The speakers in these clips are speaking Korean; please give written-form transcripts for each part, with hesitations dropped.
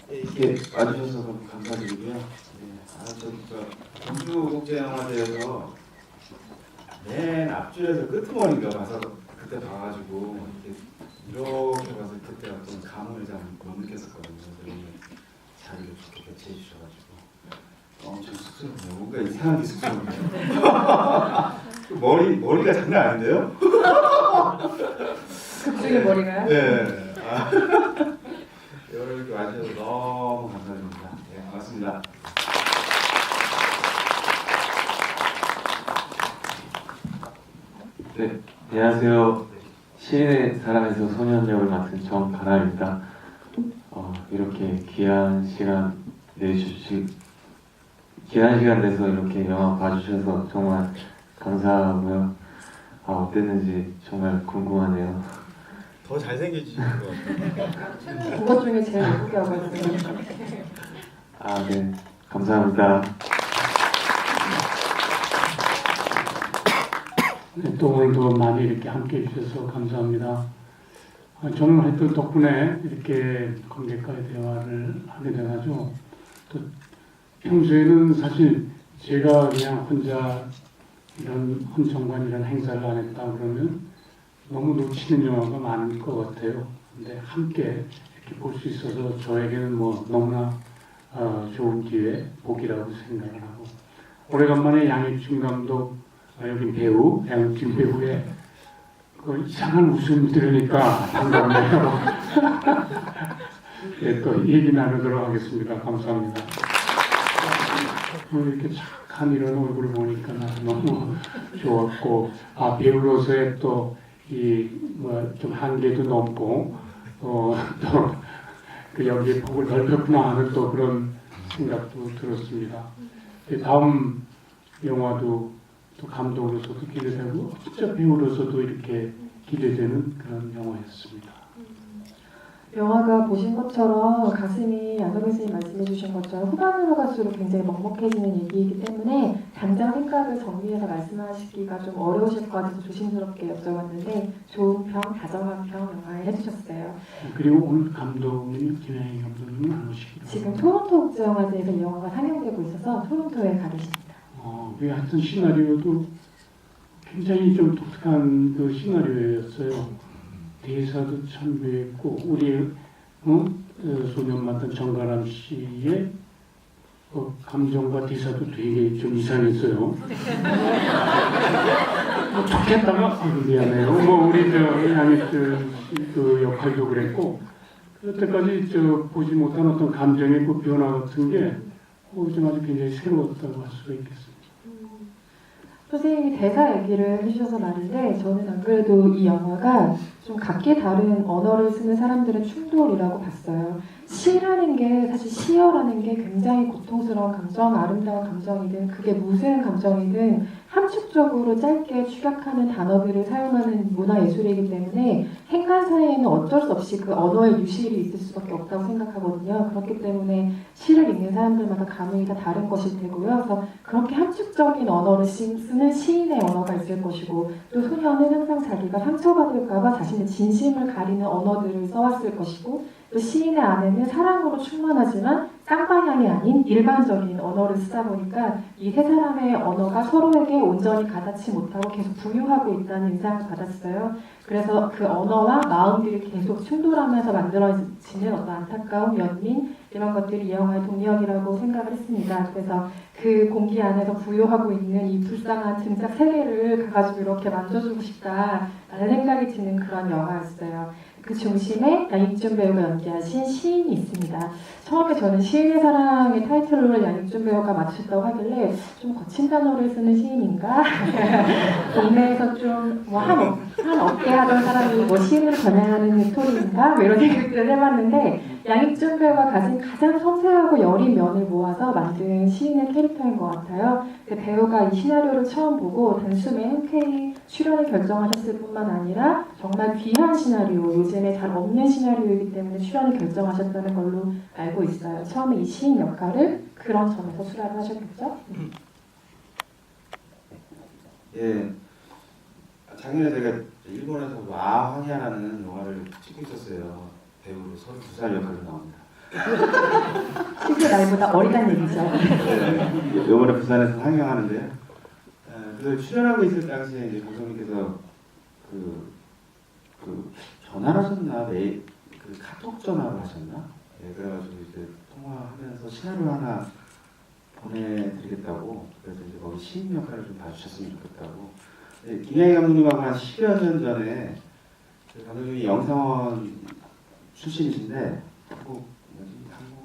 이렇게 와주셔서 너무 감사드리고요. 경주국제영화제에서 맨 앞줄에서 끄트머리가 가서 그때 봐가지고 이렇게 봐서 그때 어떤 감을 잘 못 느꼈었거든요. 그런데 자리를 좋게 배치해 주셔가지고 엄청 쑥스럽네요. 뭔가 이상하게 쑥스럽네요. 머리가 장난 아닌데요? 그쪽의 머리가요? 네. 이렇게 와주셔서 너무 감사드립니다. 네, 반갑습니다. 네, 안녕하세요. 시인의 사랑에서 소년 역을 맡은 정가람입니다. 이렇게 귀한 시간 내서 이렇게 영화 봐주셔서 정말 감사하고요. 어땠는지 정말 궁금하네요. 더 잘생겨지신 것 같아요. 그것 중에 제일 예쁘게 하고 있어요. 네, 감사합니다. 네, 또 오늘도 많이 이렇게 함께 해주셔서 감사합니다. 저는 하여튼 덕분에 이렇게 관객과의 대화를 하게 돼가지고 또 평소에는 사실 제가 그냥 혼자 이런 헌정관 이런 행사를 안 했다 그러면 너무 놓치는 영화가 많을 것 같아요. 근데 함께 이렇게 볼 수 있어서 저에게는 뭐 너무나 좋은 기회, 복이라고 생각을 하고 오래간만에 양익준 감독 여기 배우, 양익준 배우의 그 이상한 웃음을 들으니까 반갑네요. 네, 또 얘기 나누도록 하겠습니다. 감사합니다. 이렇게 착한 이런 얼굴을 보니까 너무 좋았고, 배우로서의 또 이 뭐 좀 한계도 넘고, 또 그 여기에 폭을 넓혔구나 하는 또 그런 생각도 들었습니다. 다음 영화도 또 감독으로서도 기대되고 진짜 배우로서도 이렇게 기대되는 그런 영화였습니다. 영화가 보신 것처럼 가슴이 양덕일 선생님 말씀해 주신 것처럼 후반으로 갈수록 굉장히 먹먹해지는 얘기이기 때문에 당장 생각을 정리해서 말씀하시기가 좀 어려우실 것 같아서 조심스럽게 여쭤봤는데 좋은 평, 다정한 평 영화를 해주셨어요. 그리고 오늘 감독님, 김양희 감독님은 안 오시기로 지금 토론토 국제영화제에서 이 영화가 상영되고 있어서 토론토에 가 계십니다. 그 하여튼 시나리오도 굉장히 좀 독특한 그 시나리오였어요. 대사도 참 묘했고 우리 소년 맡은 정가람 씨의 감정과 대사도 되게 좀 이상했어요. 좋겠다가 미안해요. 우리 양익준 그 역할도 그랬고 여태까지 보지 못한 어떤 감정의 그 변화 같은 게 좀 아주 굉장히 새로웠다고 할 수가 있겠습니다. 선생님이 대사 얘기를 해주셔서 말인데 저는 안 그래도 이 영화가 좀 각기 다른 언어를 쓰는 사람들의 충돌이라고 봤어요. 시라는 게 사실 시어라는 게 굉장히 고통스러운 감정, 아름다운 감정이든 그게 무슨 감정이든 함축적으로 짧게 축약하는 단어들을 사용하는 문화예술이기 때문에 행간 사이에는 어쩔 수 없이 그 언어의 유실이 있을 수밖에 없다고 생각하거든요. 그렇기 때문에 시를 읽는 사람들마다 감흥이 다 다른 것일 테고요. 그래서 그렇게 함축적인 언어를 쓰는 시인의 언어가 있을 것이고 또 소녀는 항상 자기가 상처받을까봐 자신의 진심을 가리는 언어들을 써왔을 것이고 또 시인의 안에는 사랑으로 충만하지만 쌍방향이 아닌 일반적인 언어를 쓰다 보니까 이 세 사람의 언어가 서로에게 온전히 가닿지 못하고 계속 부유하고 있다는 인상을 받았어요. 그래서 그 언어와 마음들이 계속 충돌하면서 만들어지는 어떤 안타까운 연민 이런 것들이 이 영화의 동력이라고 생각을 했습니다. 그래서 그 공기 안에서 부유하고 있는 이 불쌍한 등짝 세 개를 가가지고 이렇게 만져주고 싶다라는 생각이 드는 그런 영화였어요. 그 중심에 양익준 배우가 연기하신 시인이 있습니다. 처음에 저는 시인의 사랑의 타이틀을 양익준 배우가 맡으셨다고 하길래 좀 거친 단어를 쓰는 시인인가? 동네에서 좀 한 업계 하던 사람이 시인을 겨냥하는 스토리인가? 이런 생각들을 해봤는데 양익준 배우가 가진 가장 섬세하고 여린 면을 모아서 만든 시인의 캐릭터인 것 같아요. 배우가 이 시나리오를 처음 보고 단숨에 흔쾌히 출연을 결정하셨을 뿐만 아니라 정말 귀한 시나리오, 요즘에 잘 없는 시나리오이기 때문에 출연을 결정하셨다는 걸로 알고 있어요. 처음에 이 시인 역할을 그런 점에서 수락을 하셨겠죠? 예, 작년에 제가 일본에서 와 황야라는 영화를 찍고 있었어요. 배우로 32살 역할로 나옵니다. 실제 나이보다 어리다는 얘기죠. 네, 요번에 부산에서 상영하는데요. 그 출연하고 있을 당시에 이제 감독님께서 그 전화를 하셨나, 그 카톡 전화를 하셨나? 네, 그래가지고 이제 통화하면서 시나리오 하나 보내드리겠다고, 그래서 이제 거기 시인 역할을 좀 봐주셨으면 좋겠다고. 네, 김양희 감독님하고 한 10여 년 전에 그 감독님이 영상원 출신이신데 한국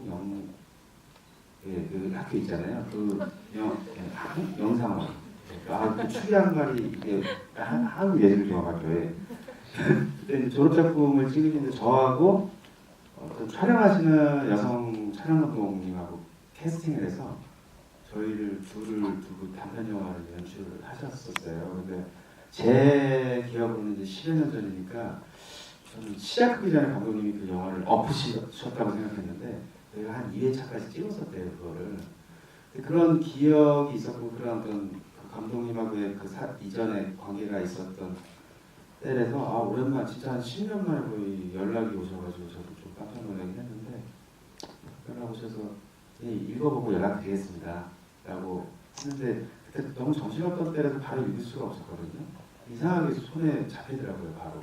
영 예, 그 학교 있잖아요. 영상원. 그 추리한 말이 이게 한국예술종합학교에 그때 이제 졸업작품을 찍으시는데 저하고 또 촬영하시는 여성 촬영감독님하고 캐스팅을 해서 저희를 둘을 두고 단편 영화를 연출을 하셨었어요. 근데 제 기억으로는 이제 10여 년 전이니까 저는 시작하기 전에 감독님이 그 영화를 엎으셨다고 생각했는데 저희가 한 2회차까지 찍었었대요, 그거를. 근데 그런 기억이 있었고 그런 어떤 그 감독님하고의 그 이전에 관계가 있었던 때라서 오랜만 진짜 한 10년 만에 거의 연락이 오셔가지고 저도 좀 깜짝 놀라긴 했는데 연락 오셔서 읽어보고 연락드리겠습니다 라고 했는데 그때 너무 정신없던 때라서 바로 읽을 수가 없었거든요. 이상하게 손에 잡히더라고요, 바로.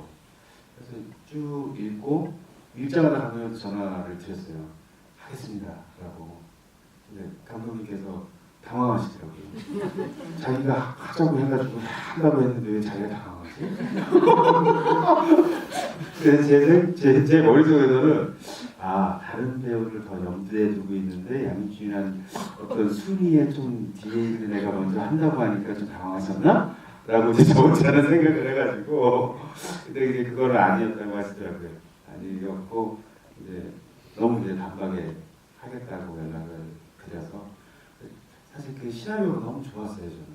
그래서 쭉 읽고 읽자마자 감독님한테 전화를 드렸어요. 하겠습니다 라고. 근데 감독님께서 당황하시더라고요. 자기가 하자고 해가지고 한다고 했는데 왜 자기가 당황하지? 그래서 제 머릿속에서는 다른 배우를 더 염두에 두고 있는데 양준이라는 어떤 순위에 좀 뒤에 있는 애가 먼저 한다고 하니까 좀 당황하셨나? 라고 이제 저 혼자는 생각을 해가지고 근데 이제 그거는 아니었다고 하시더라고요. 아니었고 이제 너무 이제 단박에 하겠다고 연락을 드려서 사실 그 시나리오가 너무 좋았어요, 저는.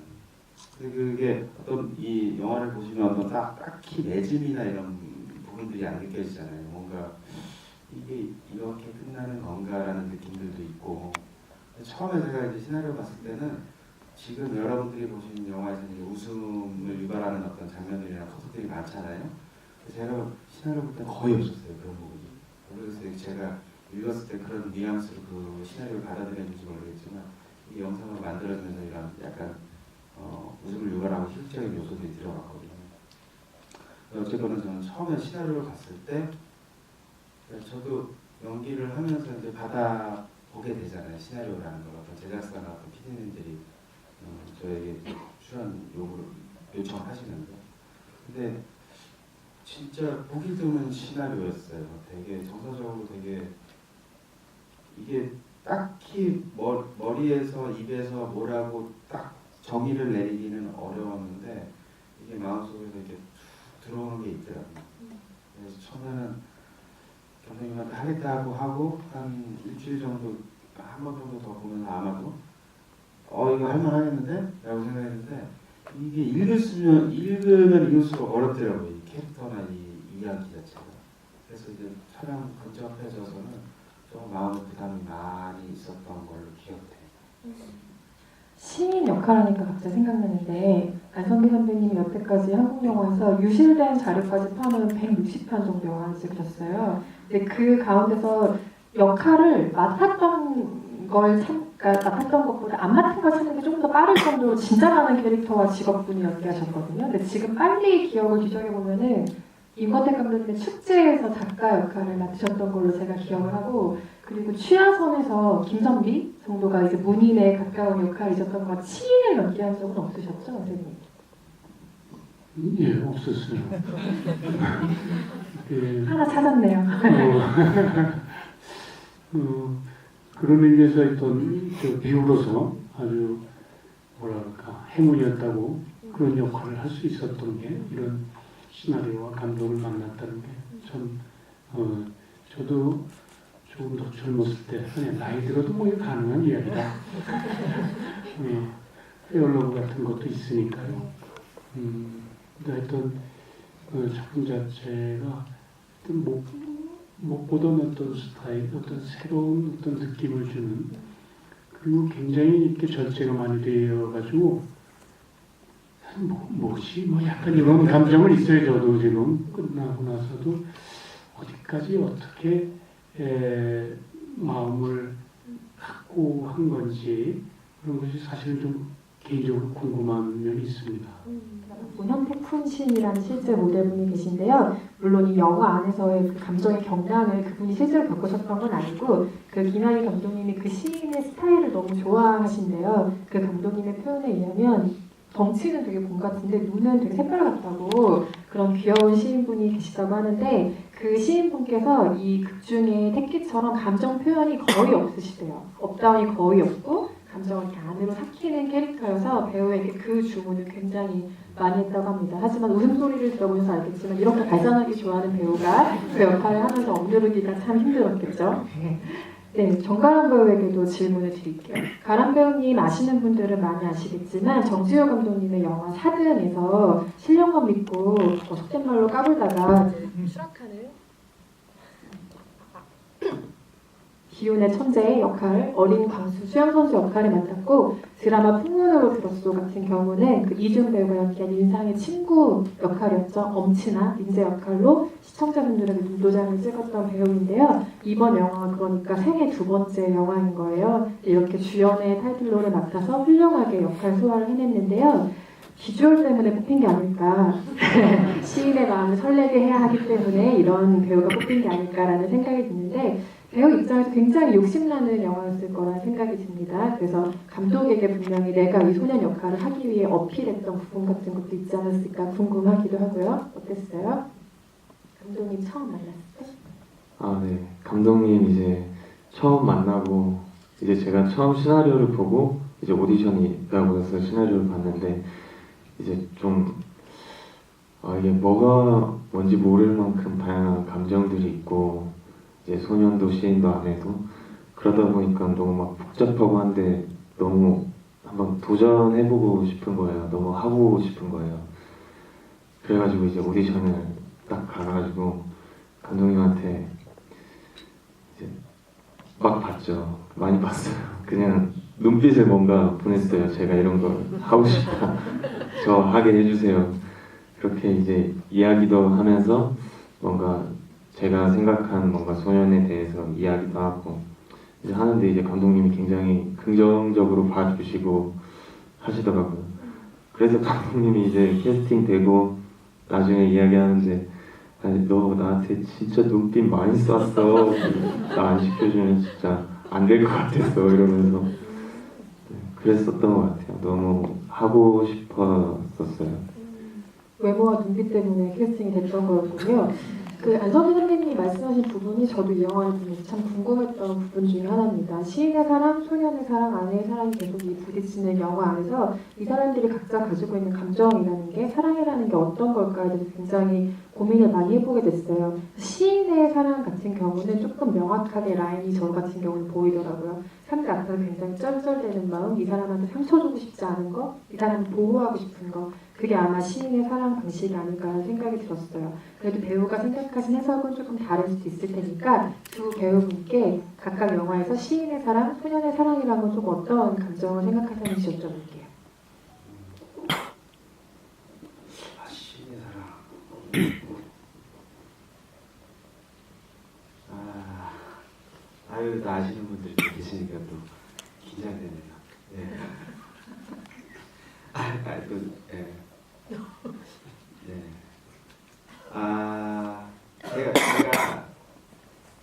근데 그게 어떤 이 영화를 보시면 어떤 딱히 매짐이나 이런 부분들이 안 느껴지잖아요. 뭔가 이게 이렇게 끝나는 건가라는 느낌들도 있고. 처음에 제가 이제 시나리오 봤을 때는 지금 여러분들이 보신 영화에서 이제 웃음을 유발하는 어떤 장면들이나 포토들이 많잖아요. 제가 시나리오 볼 때 거의 없었어요, 그런 부분이. 모르겠어요. 제가 읽었을 때 그런 뉘앙스로 그 시나리오를 받아들였는지 모르겠지만 이 영상을 만들어주면서 이런 약간 웃음을 유발하고 희극적인 요소들이 들어갔거든요. 어쨌거나 저는 처음에 시나리오를 봤을 때 저도 연기를 하면서 이제 받아보게 되잖아요. 시나리오라는 걸 어떤 제작사나 어떤 PD님들이 저에게 출연 요청을 하시는데 근데 진짜 보기 드문 시나리오였어요. 되게 정서적으로 되게 이게 딱히 머리에서 입에서 뭐라고 딱 정의를 내리기는 어려웠는데 이게 마음속에서 이렇게 들어오는 게 있더라고요. 그래서 처음에는 감독님한테 하겠다고 하고 한 일주일 정도 한 번 정도 더 보면서 아마도 이거 할만하겠는데? 라고 생각했는데 이게 읽으면 읽을수록 어렵더라고요. 이 캐릭터나 이 이야기 자체가. 그래서 이제 촬영 근접해져서는 좀 마음의 부담이 많이 있었던 걸로 기억돼요. 시인 역할하니까 갑자기 생각나는데 안성기 선배님이 여태까지 한국 영화에서 유실된 자료까지 포함하면 160편 정도 영화를 찍으셨어요. 근데 그 가운데서 역할을 맡았던 것보다 안 맡은 걸 찾는 게 조금 더 빠를 정도로 진짜 많은 캐릭터와 직업분이 연기하셨거든요. 근데 지금 빨리 기억을 뒤적여 보면은 임권택 감독님의 축제에서 작가 역할을 맡으셨던 걸로 제가 기억을 하고 그리고 취하선에서 김선비 정도가 이제 문인에 가까운 역할을 있었던 것 치인을 연기한 적은 없으셨죠, 선생님? 예, 없었어요. 하나 찾았네요. 그런 의미에서 어떤 배우로서 아주 뭐랄까 행운이었다고 그런 역할을 할 수 있었던 게 이런 시나리오와 감독을 만났다는 게 참 저도 조금 더 젊었을 때 나이 들어도 뭐 이게 가능한 이야기다. 페어러브 같은 것도 있으니까요. 근데 하여튼 작품 자체가 못 보던 어떤 스타일, 어떤 새로운 어떤 느낌을 주는 그리고 굉장히 이렇게 절제가 많이 되어가지고 뭐지? 약간 이런 감정은 있어요. 저도 지금 끝나고 나서도 어디까지 어떻게 마음을 갖고 한 건지 그런 것이 사실은 좀 개인적으로 궁금한 면이 있습니다. 문현택 시인이라는 실제 모델분이 계신데요. 물론 이 영화 안에서의 그 감정의 경랑을 그분이 실제로 겪으셨던 건 아니고 그 김학의 감독님이 그 시인의 스타일을 너무 좋아하신대요. 그 감독님의 표현에 의하면 덩치는 되게 곰 같은데 눈은 되게 새빨갛다고 그런 귀여운 시인분이 계시다고 하는데 그 시인분께서 이 극 중에 택기처럼 감정 표현이 거의 없으시대요. 업다운이 거의 없고 감정을 이렇게 안으로 삭히는 캐릭터여서 배우에게 그 주문을 굉장히 많이 했다고 합니다. 하지만 웃음소리를 들어보셔서 알겠지만 이렇게 발산하기 좋아하는 배우가 그 역할을 하면서 억누르기가 참 힘들었겠죠. 네, 정가람 배우에게도 질문을 드릴게요. 가람 배우님 아시는 분들은 많이 아시겠지만 정지효 감독님의 영화 사등에서 신령감 믿고 속된 말로 까불다가 추락하는 기운의 천재의 역할, 어린 광수 수영 선수 역할을 맡았고 드라마 풍문으로 들었소 같은 경우는 그 이준 배우가 연기한 인상의 친구 역할이었죠. 엄친아 민재 역할로 시청자분들에게 눈도장을 찍었던 배우인데요. 이번 영화가 그러니까 생애 2번째 영화인 거예요. 이렇게 주연의 타이틀로를 맡아서 훌륭하게 역할 소화를 해냈는데요. 비주얼 때문에 뽑힌 게 아닐까. 시인의 마음을 설레게 해야 하기 때문에 이런 배우가 뽑힌 게 아닐까라는 생각이 드는데 배우 입장에서 굉장히 욕심나는 영화였을 거라는 생각이 듭니다. 그래서 감독에게 분명히 내가 이 소년 역할을 하기 위해 어필했던 부분 같은 것도 있지 않았을까 궁금하기도 하고요. 어땠어요? 감독님 처음 만났을 때? 아, 네. 감독님 이제 처음 만나고 이제 제가 처음 시나리오를 보고 이제 오디션이 있다고 해서 시나리오를 봤는데 이제 좀 이게 뭐가 뭔지 모를 만큼 다양한 감정들이 있고 이제 소년도 시인도 안 해도 그러다 보니까 너무 막 복잡하고 한데 너무 한번 도전해보고 싶은 거예요. 너무 하고 싶은 거예요. 그래가지고 이제 오디션을 딱 가가지고 감독님한테 이제 막 봤죠. 많이 봤어요. 그냥 눈빛에 뭔가 보냈어요. 제가 이런 걸 하고 싶다. 저 하게 해주세요. 그렇게 이제 이야기도 하면서 뭔가 제가 생각한 뭔가 소년에 대해서 이야기도 하고 이제 하는데 이제 감독님이 굉장히 긍정적으로 봐주시고 하시더라고요. 그래서 감독님이 이제 캐스팅 되고 나중에 이야기하는데 아니, 너 나한테 진짜 눈빛 많이 쐈어. 나 안 시켜주면 진짜 안 될 것 같았어 이러면서 그랬었던 것 같아요. 너무 하고 싶었었어요. 외모와 눈빛 때문에 캐스팅이 됐던 거였군요. 그 안성기 선생님이 말씀하신 부분이 저도 이 영화를 보면서 참 궁금했던 부분 중에 하나입니다. 시인의 사랑, 소년의 사랑, 아내의 사랑이 계속 이 부딪히는 영화 안에서 이 사람들이 각자 가지고 있는 감정이라는 게 사랑이라는 게 어떤 걸까에 대해서 굉장히 고민을 많이 해보게 됐어요. 시인의 사랑 같은 경우는 조금 명확하게 라인이 저 같은 경우는 보이더라고요. 상대 앞에서 굉장히 쩔쩔대는 마음, 이 사람한테 상처 주고 싶지 않은 거, 이 사람을 보호하고 싶은 거, 그게 아마 시인의 사랑 방식이 아닐까 하는 생각이 들었어요. 그래도 배우가 생각하신 해석은 조금 다를 수도 있을 테니까 두 배우분께 각각 영화에서 시인의 사랑, 소년의 사랑이라는 건 좀 어떤 감정을 생각하셨는지 여쭤볼게요. 시인의 사랑. 또 아시는 분들이 또 계시니까 또 긴장되네요. 네. 제가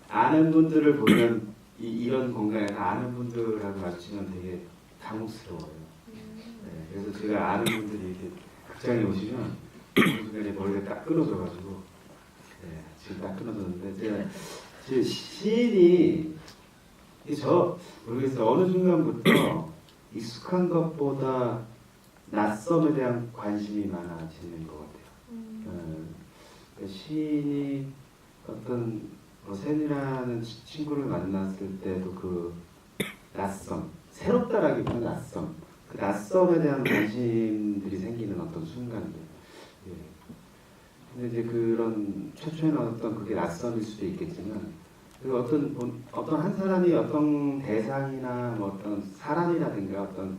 아는 분들을 보면 이런 공간에서 아는 분들하고 마주치면 되게 당혹스러워요. 네, 그래서 제가 아는 분들이 이렇게 극장에 오시면 그 순간에 머리가 딱 끊어져가지고 지금 딱 끊어졌는데 제 시인이 저 모르겠어요. 어느 순간부터 익숙한 것보다 낯섦에 대한 관심이 많아지는 것 같아요. 시인이 어떤 센이라는 친구를 만났을 때도 그 낯섦, 새롭다라기보다는 낯섦, 그 낯섦에 대한 관심들이 생기는 어떤 순간들. 예. 근데 이제 그런 최초에는 어떤 그게 낯섦일 수도 있겠지만, 그 어떤 한 사람이 어떤 대상이나 뭐 어떤 사람이라든가 어떤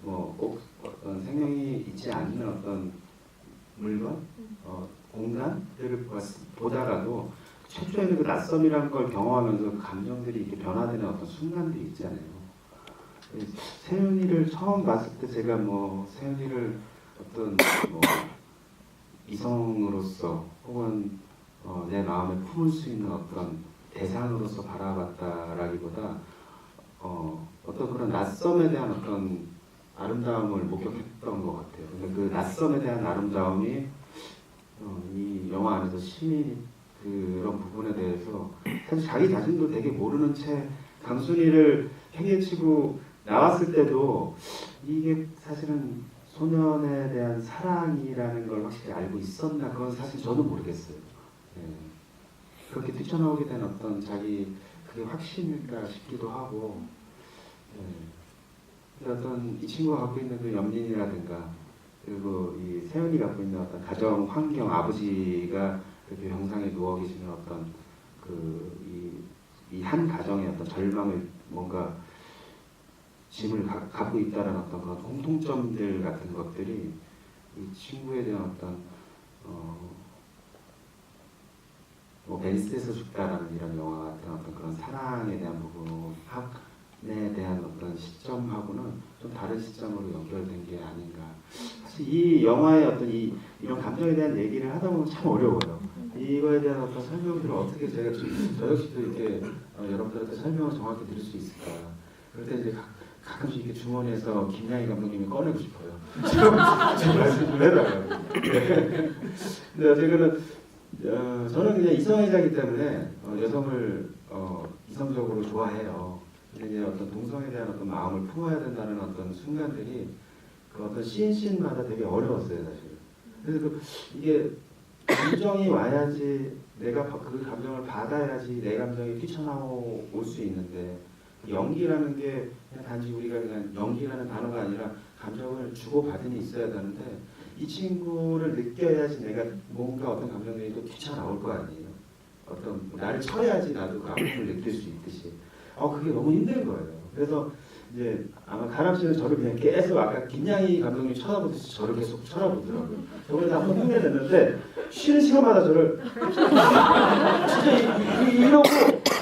꼭 어떤 생명이 있지 않는 어떤 물건, 공간들을 보다가도 최초에는 그 낯섦이라는 걸 경험하면서 그 감정들이 이렇게 변화되는 어떤 순간들이 있잖아요. 세윤이를 처음 봤을 때 제가 뭐 세윤이를 어떤 뭐 이성으로서 혹은 내 마음에 품을 수 있는 어떤 대상으로서 바라봤다라기보다 어떤 그런 낯섦에 대한 어떤 아름다움을 목격했던 것 같아요. 근데 그 낯섦에 대한 아름다움이 이 영화 안에서 시민이 그런 부분에 대해서 사실 자기 자신도 되게 모르는 채 강순이를 행해치고 나왔을 때도 이게 사실은 소년에 대한 사랑이라는 걸 확실히 알고 있었나 그건 사실 저도 모르겠어요. 예. 그렇게 뛰쳐나오게 된 어떤 자기 그게 확신일까 싶기도 하고 예. 어떤 이 친구가 갖고 있는 그 염린이라든가 그리고 이 세연이 갖고 있는 어떤 가정 환경 아버지가 그렇게 병상에 누워 계시는 어떤 그 이 한 가정의 어떤 절망을 뭔가 짐을 갖고 있다는 어떤 그런 공통점들 같은 것들이 이 친구에 대한 어떤 뭐 벤스에서 죽다라는 이런 영화 같은 어떤 그런 사랑에 대한 부분, 학에 대한 어떤 시점하고는 좀 다른 시점으로 연결된 게 아닌가. 사실 이 영화의 어떤 이런 감정에 대한 얘기를 하다 보면 참 어려워요. 이거에 대한 어떤 설명들을 어떻게 제가 저 역시도 이렇게 여러분들한테 설명을 정확히 드릴 수 있을까. 그럴 때 이제 가끔씩 이렇게 주머니에서 김양희 감독님이 꺼내고 싶어요. 좀 말씀 좀 해달라고. 근데 어쨌든 저는 그냥 이성애자이기 때문에 여성을 이성적으로 좋아해요. 근데 이제 어떤 동성에 대한 어떤 마음을 품어야 된다는 어떤 순간들이 그 어떤 씬마다 되게 어려웠어요, 사실. 그래서 이게 감정이 와야지 내가 그 감정을 받아야지 내 감정이 뛰쳐나올 수 있는데 연기라는 게 그냥 단지 우리가 그냥 연기라는 단어가 아니라 감정을 주고받음이 있어야 되는데 이 친구를 느껴야지 내가 뭔가 어떤 감정들이 또 뛰쳐나올 거 아니에요. 어떤 나를 쳐야지 나도 그 아픔을 느낄 수 있듯이 그게 너무 힘든 거예요. 그래서 이제 아마 가람 씨는 저를 그냥 계속 아까 김양희 감독님 쳐다보듯이 저를 계속 쳐다보더라고요. 저번에 한번 흉내냈는데 쉬는 시간마다 저를 진짜 이러고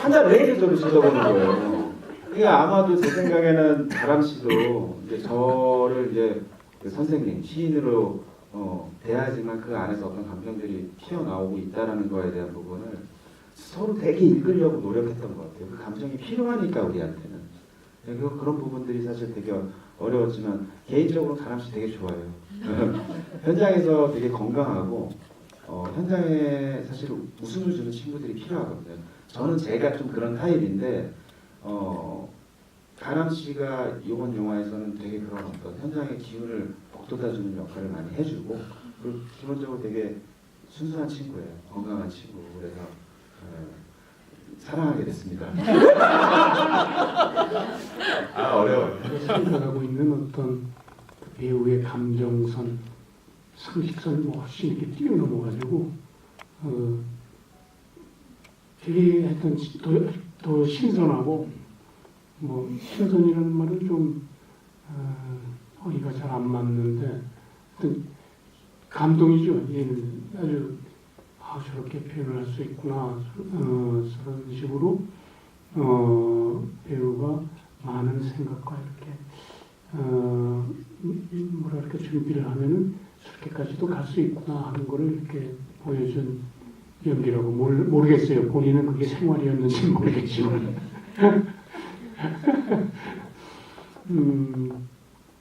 한 달 내내 저를 쳐다보는 거예요. 그러니까 아마도 제 생각에는 가람 씨도 이제 저를 이제 그 선생님 시인으로 대하지만 그 안에서 어떤 감정들이 튀어나오고 있다라는 거에 대한 부분을 서로 되게 읽으려고 노력했던 것 같아요. 그 감정이 필요하니까 우리한테는. 그런 부분들이 사실 되게 어려웠지만 개인적으로 가람 씨 되게 좋아요. 현장에서 되게 건강하고 현장에 사실 웃음을 주는 친구들이 필요하거든요. 저는 제가 좀 그런 타입인데 가람 씨가 이번 영화에서는 되게 그런 어떤 현장의 기운을 북돋아주는 역할을 많이 해주고 그리고 기본적으로 되게 순수한 친구예요. 건강한 친구. 그래서 사랑하게 됐습니다. 어려워요. 생각하고 있는 어떤 그 배우의 감정선, 상식선을 훨씬 이렇게 뛰어넘어가지고 되게 하여튼 더 신선하고 뭐 신선이라는 말은 좀 어이가 잘 안 맞는데 하여튼 감동이죠. 얘는 아주 저렇게 표현을 할 수 있구나. 저런 식으로 배우가 많은 생각과 이렇게 뭐랄까 준비를 하면은 저렇게까지도 갈 수 있구나 하는 거를 이렇게 보여준 연기라고 모르겠어요. 본인은 그게 생활이었는지 모르겠지만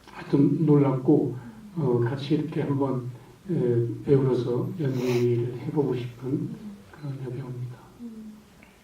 하여튼 놀랍고 같이 이렇게 한번 배우로서 연기를 해보고 싶은 그런 여배우입니다.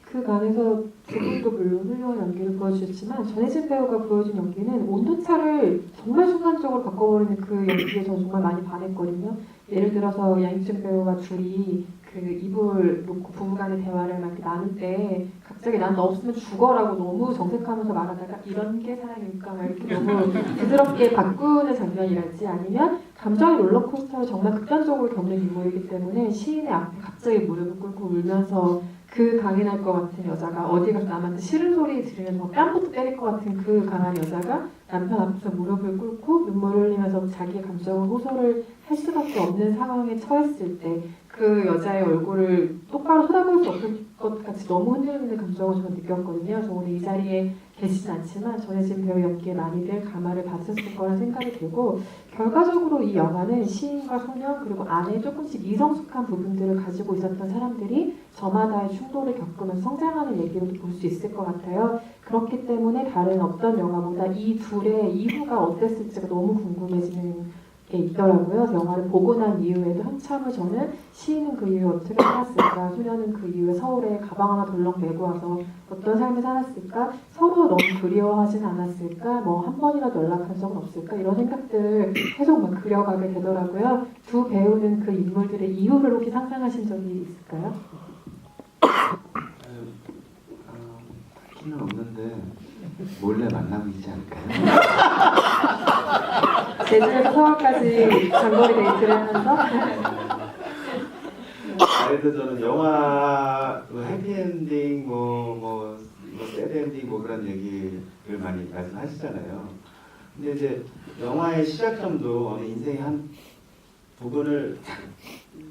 그 안에서 두 분도 물론 훌륭한 연기를 보여주셨지만 전혜진 배우가 보여준 연기는 온도차를 정말 순간적으로 바꿔버리는 그 연기에 저 정말 많이 반했거든요. 예를 들어서 양희준 배우가 둘이 그 이불 놓고 부부간의 대화를 막 이렇게 나눌 때 갑자기 난 너 없으면 죽어라고 너무 정색하면서 말하다가 이런 게 사랑일까 막 이렇게 너무 부드럽게 바꾸는 장면이랄지 아니면 감정의 롤러코스터를 정말 극단적으로 겪는 인물이기 때문에 시인의 앞에 갑자기 무릎을 꿇고 울면서 그 강인할 것 같은 여자가 어디 가서 남한테 싫은 소리 들으면서 뺨부터 때릴 것 같은 그 강한 여자가 남편 앞에서 무릎을 꿇고 눈물을 흘리면서 자기의 감정을 호소를 할 수밖에 없는 상황에 처했을 때 그 여자의 얼굴을 똑바로 쳐다볼 수 없을 것 같이 너무 흔들리는 감정을 저는 느꼈거든요. 그래서 오늘 이 자리에 계시진 않지만 전혜진 배우 연기에 많이들 감화를 받으셨을 거란 생각이 들고 결과적으로 이 영화는 시인과 소년 그리고 안에 조금씩 미성숙한 부분들을 가지고 있었던 사람들이 저마다의 충돌을 겪으면서 성장하는 얘기로도 볼 수 있을 것 같아요. 그렇기 때문에 다른 어떤 영화보다 이 둘의 이후가 어땠을지가 너무 궁금해지는 게 있더라고요. 그래서 영화를 보고 난 이후에도 한참을 저는 시인은 그 이후에 어떻게 살았을까, 소녀는 그 이후에 서울에 가방 하나 덜렁 메고 와서 어떤 삶을 살았을까, 서로 너무 그리워하진 않았을까, 뭐 한 번이라도 연락한 적은 없을까 이런 생각들을 계속 막 그려가게 되더라고요. 두 배우는 그 인물들의 이유를 혹시 상상하신 적이 있을까요? 키는 없는데 몰래 만나고 있지 않을까요? 제주에서 서울까지 장거리 데이트를 하면서 그래도 저는 영화 해피엔딩 뭐 새드엔딩 뭐 그런 얘기를 많이 말씀하시잖아요. 근데 이제 영화의 시작점도 어느 인생의 한 부분을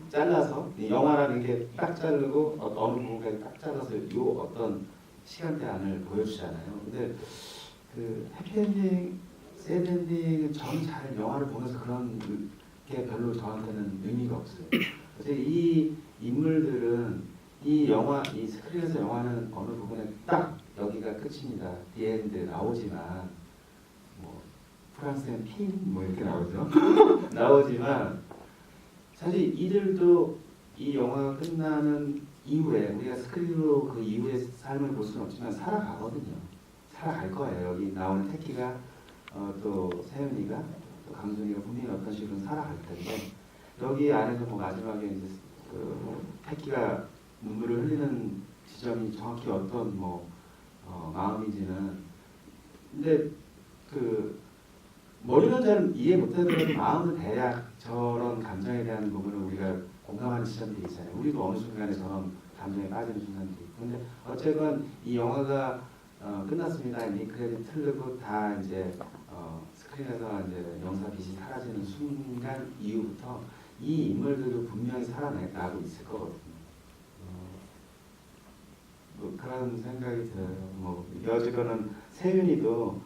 잘라서 이 영화라는 게 딱 자르고 어느 부분까지 딱 잘라서 요 어떤 시간대 안을 보여주잖아요. 근데 그 해피엔딩, 새드엔딩은 저는 잘 영화를 보면서 그런 게 별로 저한테는 의미가 없어요. 그래서 이 인물들은 이 영화, 이 스크린에서 영화는 어느 부분에 딱 여기가 끝입니다. 디엔드 나오지만 뭐 프랑스엔 핀 뭐 이렇게 나오죠. 나오지만 사실 이들도 이 영화가 끝나는 이후에 우리가 스크린으로 그 이후의 삶을 볼 수는 없지만 살아가거든요. 살아갈 거예요. 여기 나오는 태키가 또 세연이가 또 강준이가 분명히 어떤 식으로 살아갈 텐데 여기 안에서 뭐 마지막에 이제 그 태키가 눈물을 흘리는 지점이 정확히 어떤 뭐 마음인지는 근데 그 머리는 잘 이해 못하더라도 마음은 대략 저런 감정에 대한 부분을 우리가 공감하는 지점들이 있잖아요. 우리도 어느 순간에 저런 감정에 빠지는 순간들이 있고 근데 어쨌건 이 영화가 끝났습니다. 이 크레딧 틀고 다 이제 스크린에서 이제 영사 빛이 사라지는 순간 이후부터 이 인물들도 분명히 살아나고 있을 거거든요. 뭐 그런 생각이 들어요. 뭐 어쨌거는 세윤이도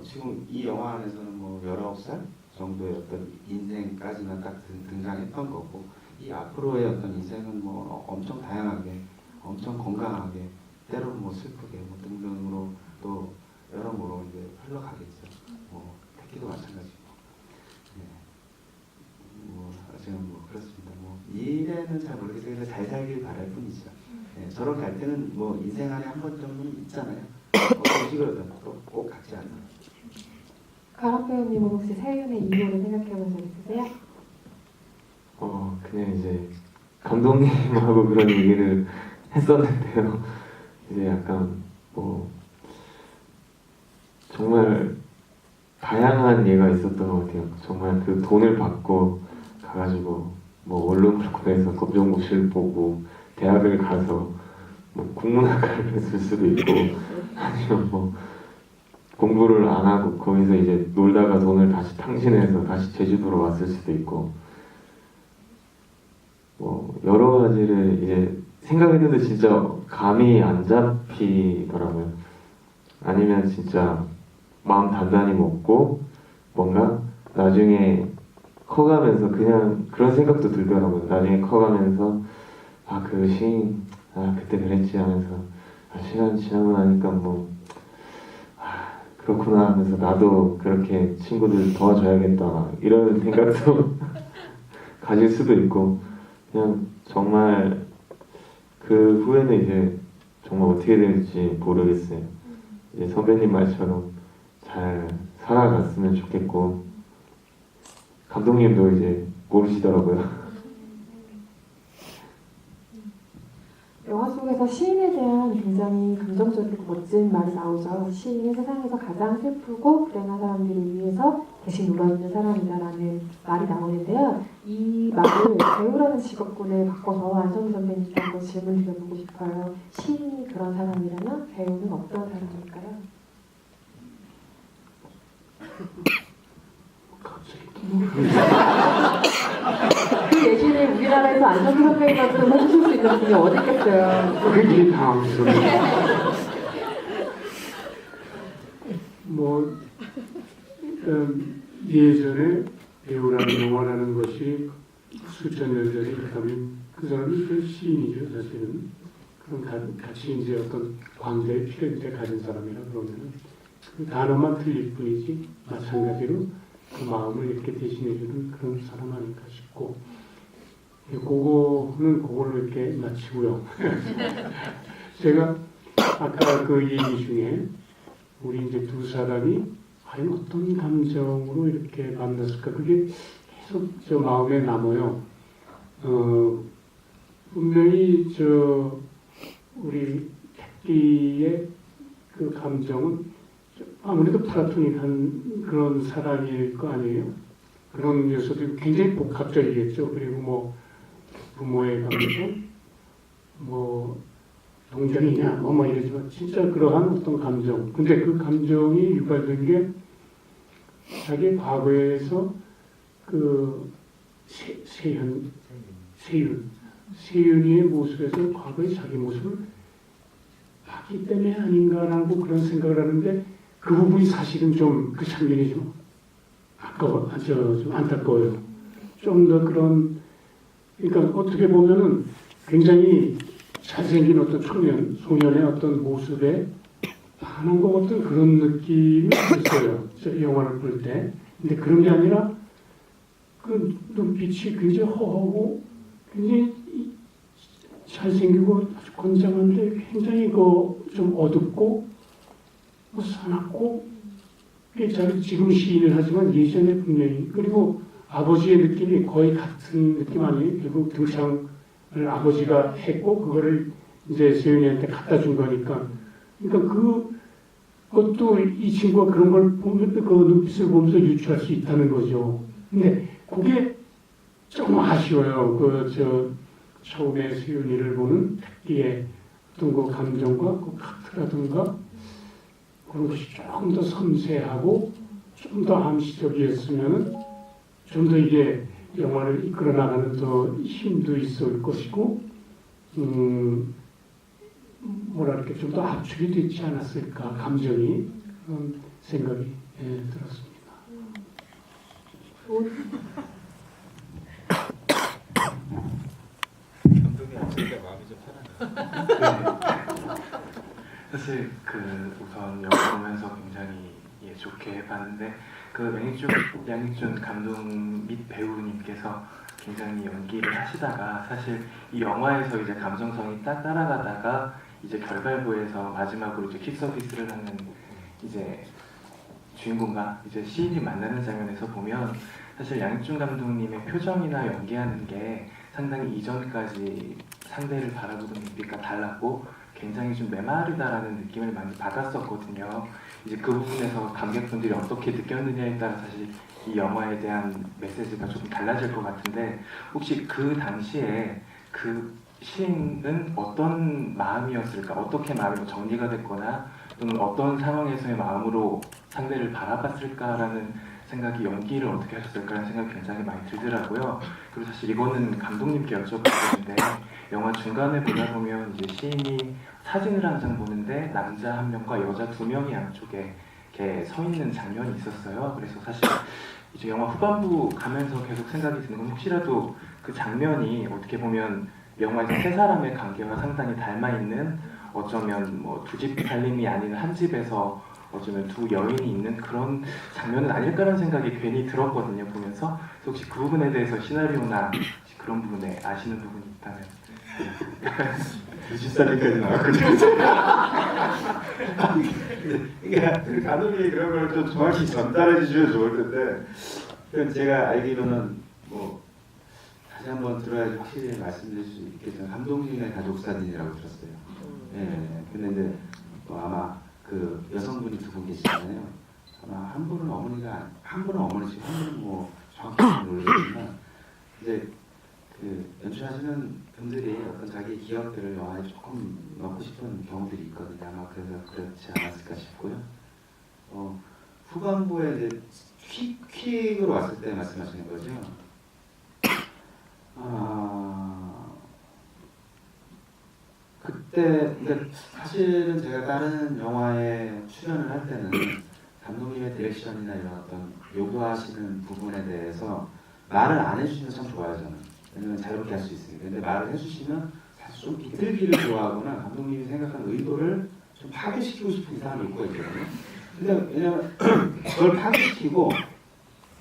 지금 이 영화 안에서는 뭐 19살 정도의 어떤 인생까지만 딱 등장했던 거고 이 앞으로의 어떤 인생은 뭐 엄청 다양하게 엄청 건강하게 때로는 뭐 슬프게 뭐 등등으로 또 여러모로 이제 흘러가겠죠. 뭐 택기도 마찬가지고. 네. 뭐 지금 뭐 그렇습니다. 뭐 미래는 잘 모르겠어요. 그래서 잘 살길 바랄 뿐이죠. 네. 저런 갈등은 뭐 인생 안에 한 번 정도는 있잖아요. 어떤 식으로든 또 꼭 같지 않아요. 가람 배우님은 혹시 세윤의 이유를 생각해본 적 있으세요? 그냥 이제 감독님하고 그런 얘기를 했었는데요. 이제 약간 뭐 정말 다양한 예가 있었던 것 같아요. 정말 그 돈을 받고 가가지고 뭐 원룸물고에서 검정고시를 보고 대학을 가서 뭐 국문학과를 했을 수도 있고 아니면 뭐 공부를 안 하고 거기서 이제 놀다가 돈을 다시 탕진해서 다시 제주도로 왔을 수도 있고 뭐 여러 가지를 이제 생각했는데 진짜 감이 안 잡히더라고요. 아니면 진짜 마음 단단히 먹고 뭔가 나중에 커가면서 그냥 그런 생각도 들더라고요. 나중에 커가면서 그 시인 그때 그랬지 하면서 시간 지나고 나니까 뭐 그렇구나 하면서 나도 그렇게 친구들 도와줘야겠다 이런 생각도 가질 수도 있고 그냥 정말 그 후에는 이제 정말 어떻게 될지 모르겠어요. 이제 선배님 말처럼 잘 살아갔으면 좋겠고 감독님도 이제 모르시더라고요. 영화 속에서 시인에 대한 굉장히 감정적이고 멋진 말이 나오죠. 시인은 세상에서 가장 슬프고 불행한 사람들을 위해서 대신 울어주는 사람이다라는 말이 나오는데요. 이 말을 배우라는 직업군에 바꿔서 안성기 선배님께 한번 질문 드려보고 싶어요. 시인이 그런 사람이라면 배우는 어떤 사람일까요? 그 얘기를 우리랑 영화관에서 안정기 선배님만큼 해주실 수 있는 분이 어디 있겠어요. 굉장히 당황스러워요. 뭐 예전에 배우라는 영화라는 것이 수천 년 전에 있다면 그 사람이 그 시인이죠 사실은. 그런 같이 이제 어떤 광대의 필연때 가진 사람이라 그러면 그 단어만 틀릴 뿐이지 마찬가지로 그 마음을 이렇게 대신해주는 그런 사람 아닐까 싶고 그거는 그걸로 이렇게 마치고요. 제가 아까 그 얘기 중에 우리 이제 두 사람이 과연 어떤 감정으로 이렇게 만났을까 그게 계속 저 마음에 남아요. 분명히 우리 택기의 그 감정은 아무래도 플라토닉한 그런 사랑일 거 아니에요. 그런 요소도 굉장히 복합적이겠죠. 그리고 뭐 부모의 감정, 뭐 동정이냐 뭐 이러지만 진짜 그러한 어떤 감정. 근데 그 감정이 유발된 게 자기 과거에서 그 세윤이의 모습에서 과거의 자기 모습을 봤기 때문에 아닌가라고 그런 생각을 하는데 그 부분이 사실은 좀 그 장면이 좀 아까워, 좀 안타까워요. 좀 더 그런 그러니까 어떻게 보면은 굉장히 잘생긴 어떤 소년의 어떤 모습에 반한 것 같은 그런 느낌이 있어요. 저 영화를 볼 때. 근데 그런 게 아니라 그 눈빛이 굉장히 허하고 굉장히 잘생기고 아주 건장한데 굉장히 좀 어둡고 사납고 자기 지금 시인을 하지만 예전에 분명히 그리고 아버지의 느낌이 거의 같은 느낌 아니에요? 결국 등창을 아버지가 했고 그거를 이제 세윤이한테 갖다 준 거니까 그러니까 그것도 이 친구가 그런 걸 보면 그 눈빛을 보면서 유추할 수 있다는 거죠. 근데 그게 좀 아쉬워요. 처음에 세윤이를 보는 택기의 어떤 그 감정과 그 카트라든가 그런 것이 조금 더 섬세하고 좀 더 암시적이었으면 좀 더 이게 영화를 이끌어 나가는 더 힘도 있을 것이고 뭐랄까 좀 더 압축이 되지 않았을까 감정이 그런 생각이 들었습니다. 감독이 없으니까 마음이 좀 편하네요. 사실 우선 영화 보면서 굉장히 좋게 봤는데 양익준 감독 및 배우님께서 굉장히 연기를 하시다가 사실 이 영화에서 이제 감정성이 딱 따라가다가 이제 결말부에서 마지막으로 이제 킥서비스를 하는 이제 주인공과 이제 시인이 만나는 장면에서 보면 사실 양익준 감독님의 표정이나 연기하는 게 상당히 이전까지 상대를 바라보는 눈빛과 달랐고 굉장히 좀 메마르다라는 느낌을 많이 받았었거든요. 이제 그 부분에서 관객분들이 어떻게 느꼈느냐에 따라 사실 이 영화에 대한 메시지가 조금 달라질 것 같은데 혹시 그 당시에 그 시인은 어떤 마음이었을까? 어떻게 마음이 정리가 됐거나 또는 어떤 상황에서의 마음으로 상대를 바라봤을까라는 생각이 연기를 어떻게 하셨을까라는 생각이 굉장히 많이 들더라고요. 그리고 사실 이거는 감독님께 여쭤봤는데 영화 중간에 보다 보면 이제 시인이 사진을 한 장 보는데 남자 한 명과 여자 두 명이 양쪽에 이렇게 서 있는 장면이 있었어요. 그래서 사실 이제 영화 후반부 가면서 계속 생각이 드는 건 혹시라도 그 장면이 어떻게 보면 영화에서 세 사람의 관계와 상당히 닮아 있는 어쩌면 뭐 두 집 살림이 아닌 한 집에서 어쩌면 두 여인이 있는 그런 장면은 아닐까라는 생각이 괜히 들었거든요 보면서. 혹시 그 부분에 대해서 시나리오나 그런 부분에 아시는 부분이 있다면. 두집 살림까지 나왔거든요. 이게 감독이 그런 걸 좀 정확히 전달해 주시면 좋을 텐데 그건 제가 알기로는 뭐 다시 한번 들어야지 확실히 말씀드릴 수 있겠지만 감독님의 가족 사진이라고 들었어요. 예. 근데 이제 아마 그 여성분이 두 분 계시잖아요. 아마 한 분은 어머니가 한 분은 어머니시고 한 분은 뭐 정확히 모르겠지만 이제 그 연출하시는 분들이 어떤 자기 기억들을 영화에 조금 넣고 싶은 경우들이 있거든요. 아마 그래서 그렇지 않았을까 싶고요. 후반부에 이제 퀵으로 왔을 때 말씀하시는 거죠. 그때 근데 사실은 제가 다른 영화에 출연을 할 때는 감독님의 디렉션이나 이런 어떤 요구하시는 부분에 대해서 말을 안 해주시면 참 좋아요 저는. 왜냐면 자유롭게 할 수 있으니까. 근데 말을 해주시면 사실 좀 비틀기를 좋아하거나 감독님이 생각하는 의도를 좀 파괴시키고 싶은 이상한 욕구가 있거든요. 근데 왜냐면 그걸 파괴시키고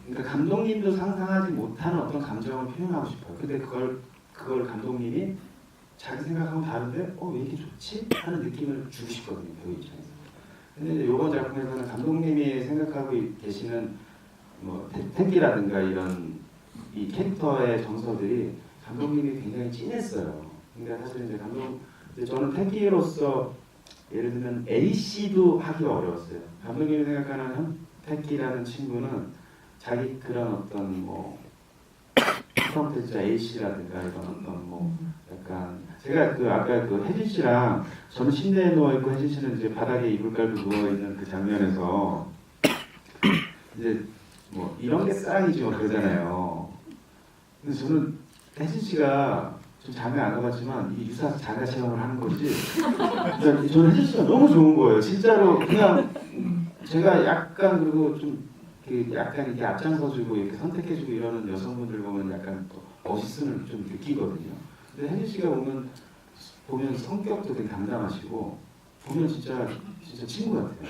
그러니까 감독님도 상상하지 못하는 어떤 감정을 표현하고 싶어요. 근데 그걸 감독님이 자기 생각하고 다른데 왜 이렇게 좋지? 하는 느낌을 주고 싶거든요. 배우 입장에서. 근데 이제 이번 작품에서는 감독님이 생각하고 계시는 뭐 택기라든가 이런 이 캐릭터의 정서들이 감독님이 굉장히 진했어요. 근데 사실 이제 저는 택기로서 예를 들면 A씨도 하기가 어려웠어요. 감독님이 생각하는 택기라는 친구는 자기 그런 어떤 뭐 프런트자 A씨라든가 이런 어떤 뭐 약간 제가 아까 혜진 씨랑 저는 침대에 누워 있고 혜진 씨는 이제 바닥에 이불 깔고 누워 있는 그 장면에서 이제 뭐 이런 게 사랑이지 뭐 그러잖아요. 근데 저는 혜진 씨가 좀 장가 안 가봤지만 이 유사 장가 체험을 하는 거지. 저는 혜진 씨가 너무 좋은 거예요. 진짜로 그냥 제가 약간 그리고 좀 약간 이렇게 앞장서주고 이렇게 선택해주고 이러는 여성분들 보면 약간 또 멋있음을 좀 느끼거든요. 근데 혜진 씨가 보면 성격도 되게 담담하시고 보면 진짜 친구 같아요.